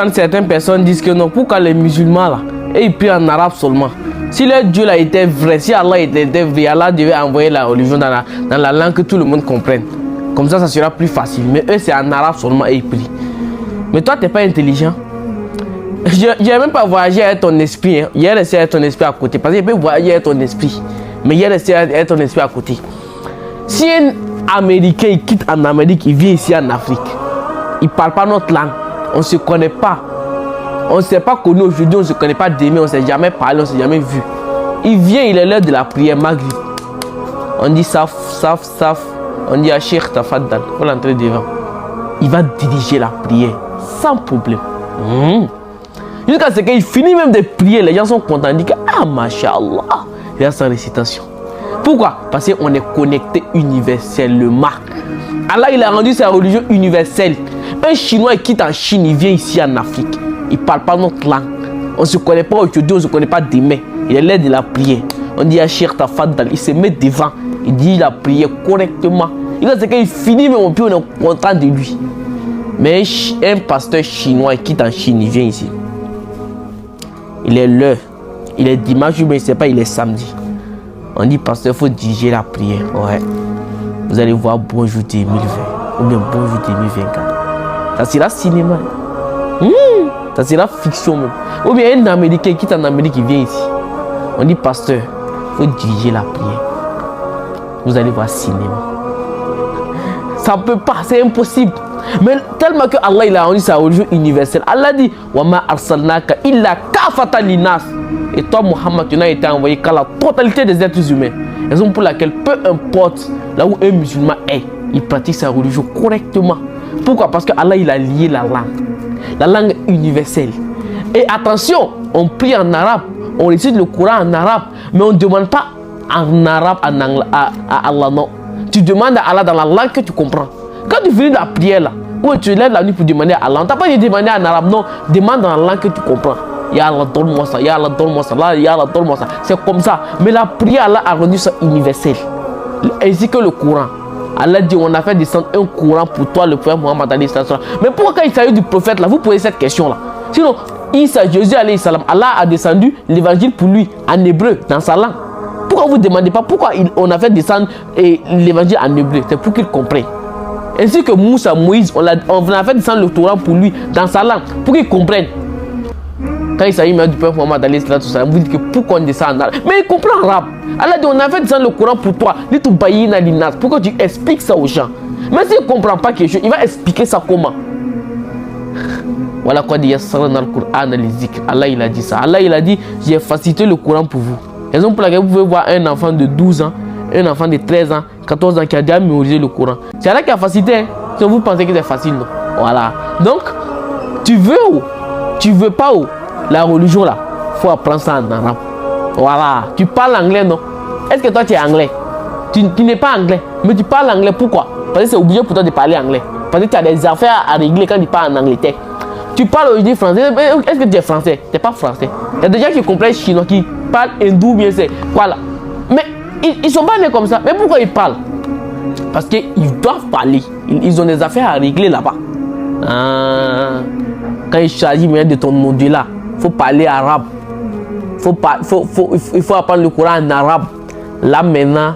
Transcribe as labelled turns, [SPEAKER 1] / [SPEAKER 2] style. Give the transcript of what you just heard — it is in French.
[SPEAKER 1] quand certaines personnes disent que non, pourquoi les musulmans là, et ils prient en arabe seulement. Si leur Dieu là était vrai, si Allah était vrai, Allah devait envoyer la religion dans la langue que tout le monde comprenne. Comme ça sera plus facile. Mais eux, c'est en arabe seulement et ils prient. Mais toi, tu n'es pas intelligent. Je n'ai même pas voyagé avec ton esprit. Hein. Il a laissé ton esprit à côté. Parce qu'il peut voyager avec ton esprit. Mais il a laissé avec ton esprit à côté. Si un Américain il quitte en Amérique, il vient ici en Afrique, il ne parle pas notre langue, on ne se connaît pas. On ne s'est pas connu aujourd'hui, on ne se connaît pas demain, on ne s'est jamais parlé, on ne s'est jamais vu. Il vient, il est l'heure de la prière, Maghrib. On dit saf. On dit Cheikh Tafaddal, il faut l'entrer devant. Il va diriger la prière sans problème. Jusqu'à ce qu'il finit même de prier, les gens sont contents. Ils disent que ah, Masha'Allah, il y a sa récitation. Pourquoi? Parce qu'on est connecté universellement. Allah, il a rendu sa religion universelle. Un Chinois qui quitte en Chine, il vient ici en Afrique. Il ne parle pas notre langue. On ne se connaît pas aujourd'hui, on ne se connaît pas demain. Il est l'heure de la prière. On dit à Cheikh Tafaddal, il se met devant. Il dit la prière correctement. Il dit qu'il finit, mais on est content de lui. Mais un pasteur chinois qui quitte en Chine, il vient ici. Il est l'heure. Il est dimanche, mais il ne sait pas, il est samedi. On dit, pasteur, il faut diriger la prière. Ouais. Vous allez voir bonjour 2020. Ou bien bonjour 2024. Ça sera cinéma. Ça sera fiction même. Ou bien un Américain qui est en Amérique, il vient ici. On dit, pasteur, il faut diriger la prière. Vous allez voir cinéma. Ça ne peut pas, c'est impossible. Mais tellement que Allah il a rendu sa religion universelle. Allah dit Wama arsalnaka illa kafatan linas. Et toi, Muhammad, tu n'as été envoyé qu'à la totalité des êtres humains. Raison pour laquelle, peu importe là où un musulman est, il pratique sa religion correctement. Pourquoi? Parce que Allah il a lié la langue universelle. Et attention, on prie en arabe, on récite le Coran en arabe, mais on ne demande pas en arabe à Allah, non. Tu demandes à Allah dans la langue que tu comprends. Quand tu finis la prière là, ou tu lèves la nuit pour demander à Allah, on t'a pas dit demander en arabe, non. Demande dans la langue que tu comprends. Ya Allah, donne-moi ça, Ya Allah, donne-moi ça, là, Ya Allah, donne-moi ça. C'est comme ça. Mais la prière, Allah a rendu ça universel. Ainsi que le Coran. Allah dit, on a fait descendre un Coran pour toi, le prophète Mohammed alayhi salam. Mais pourquoi quand il s'agit du prophète là, vous posez cette question là? Sinon, Jésus alayhi salam, Allah a descendu l'évangile pour lui en hébreu, dans sa langue. Pourquoi vous ne demandez pas pourquoi on a fait descendre l'évangile en hébreu? C'est pour qu'il comprenne. Ainsi que Moussa, Moïse, on a fait descendre le Torah pour lui, dans sa langue, pour qu'il comprenne. Quand il s'agit du peuple Mohammed alayhi salam, vous dites que pourquoi on descend en arabe? Mais il comprend arabe. Allah dit, on a fait descendre le Coran pour toi. Pourquoi tu expliques ça aux gens? Mais s'il ne comprend pas quelque chose, il va expliquer ça comment? Voilà quoi dit Allah il a dit ça. Allah il a dit, j'ai facilité le Coran pour vous. Raison pour laquelle vous pouvez voir un enfant de 12 ans, un enfant de 13 ans, 14 ans qui a déjà mémorisé le Coran. C'est Allah qui a facilité. Hein? Si vous pensez que c'est facile, non? Voilà. Donc, tu veux ou tu veux pas ou la religion là, il faut apprendre ça en arabe. Voilà. Tu parles anglais, non? Est-ce que toi tu es anglais? Tu n'es pas anglais, mais tu parles anglais. Pourquoi? Parce que c'est obligé pour toi de parler anglais. Parce que tu as des affaires à régler quand tu parles en Angleterre. Tu parles aujourd'hui français. Est-ce que tu es français? Tu n'es pas français. Il y a des gens qui comprennent chinois, qui parlent hindou, bien c'est. Voilà. Mais ils ne sont pas nés comme ça. Mais pourquoi ils parlent? Parce qu'ils doivent parler. Ils ont des affaires à régler là-bas. Quand il s'agit de ton module là, il faut parler arabe. Il faut apprendre le Coran en arabe. Là maintenant,